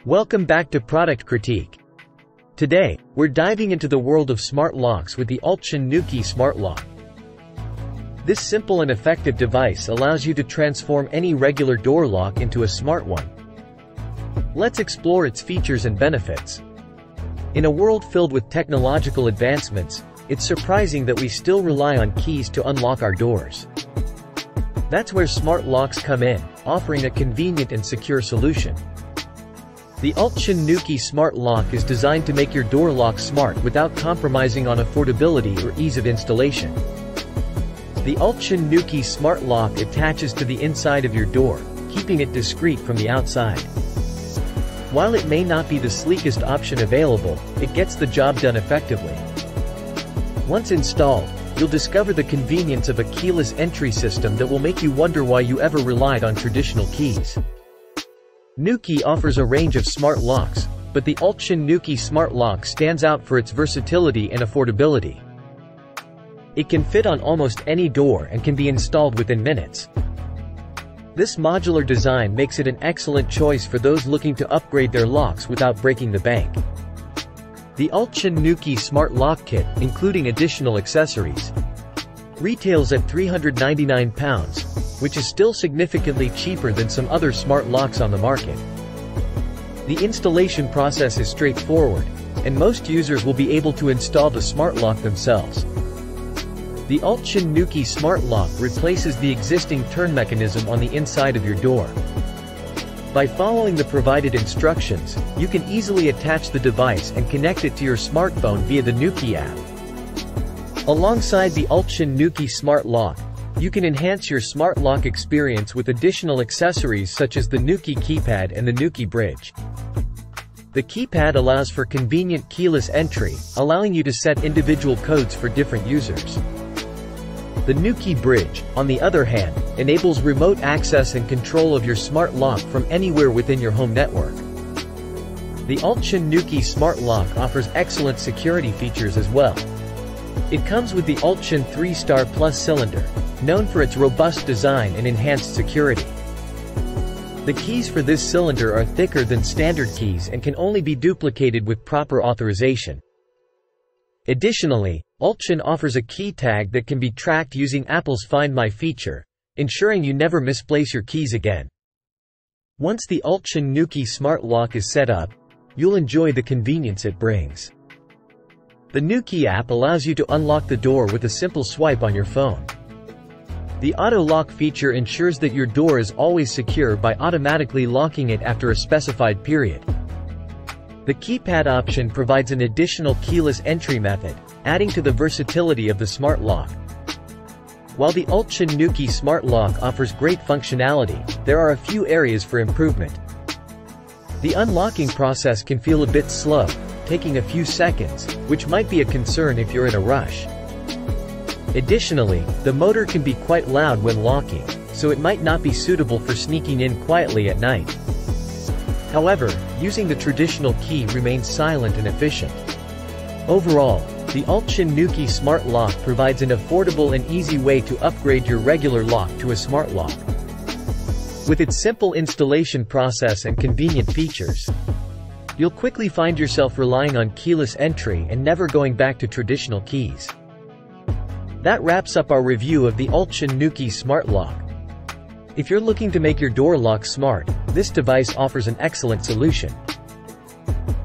Welcome back to Product Critique. Today, we're diving into the world of smart locks with the Ultion Nuki smart lock. This simple and effective device allows you to transform any regular door lock into a smart one. Let's explore its features and benefits. In a world filled with technological advancements, it's surprising that we still rely on keys to unlock our doors. That's where smart locks come in, offering a convenient and secure solution. The Ultion Nuki smart lock is designed to make your door lock smart without compromising on affordability or ease of installation. The Ultion Nuki smart lock attaches to the inside of your door, keeping it discreet from the outside. While it may not be the sleekest option available, it gets the job done effectively. Once installed, you'll discover the convenience of a keyless entry system that will make you wonder why you ever relied on traditional keys. Nuki offers a range of smart locks, but the Ultion Nuki smart lock stands out for its versatility and affordability. It can fit on almost any door and can be installed within minutes. This modular design makes it an excellent choice for those looking to upgrade their locks without breaking the bank. The Ultion Nuki smart lock kit, including additional accessories, retails at £399, which is still significantly cheaper than some other smart locks on the market. The installation process is straightforward, and most users will be able to install the smart lock themselves. The Ultion Nuki smart lock replaces the existing turn mechanism on the inside of your door. By following the provided instructions, you can easily attach the device and connect it to your smartphone via the Nuki app. Alongside the Ultion Nuki smart lock, you can enhance your smart lock experience with additional accessories such as the Nuki keypad and the Nuki bridge. The keypad allows for convenient keyless entry, allowing you to set individual codes for different users. The Nuki bridge, on the other hand, enables remote access and control of your smart lock from anywhere within your home network. The Ultion Nuki smart lock offers excellent security features as well. It comes with the Ultion 3-Star Plus cylinder, known for its robust design and enhanced security. The keys for this cylinder are thicker than standard keys and can only be duplicated with proper authorization. Additionally, Ultion offers a key tag that can be tracked using Apple's Find My feature, ensuring you never misplace your keys again. Once the Ultion Nuki smart lock is set up, you'll enjoy the convenience it brings. The Nuki app allows you to unlock the door with a simple swipe on your phone. The auto lock feature ensures that your door is always secure by automatically locking it after a specified period. The keypad option provides an additional keyless entry method, adding to the versatility of the smart lock. While the Ultion Nuki smart lock offers great functionality, there are a few areas for improvement. The unlocking process can feel a bit slow, taking a few seconds, which might be a concern if you're in a rush. Additionally, the motor can be quite loud when locking, so it might not be suitable for sneaking in quietly at night. However, using the traditional key remains silent and efficient. Overall, the Ultion Nuki smart lock provides an affordable and easy way to upgrade your regular lock to a smart lock. With its simple installation process and convenient features, you'll quickly find yourself relying on keyless entry and never going back to traditional keys. That wraps up our review of the Ultion Nuki smart lock. If you're looking to make your door lock smart, this device offers an excellent solution.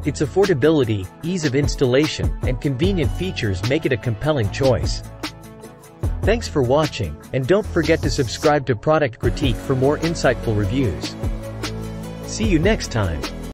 Its affordability, ease of installation, and convenient features make it a compelling choice. Thanks for watching, and don't forget to subscribe to Product Critique for more insightful reviews. See you next time.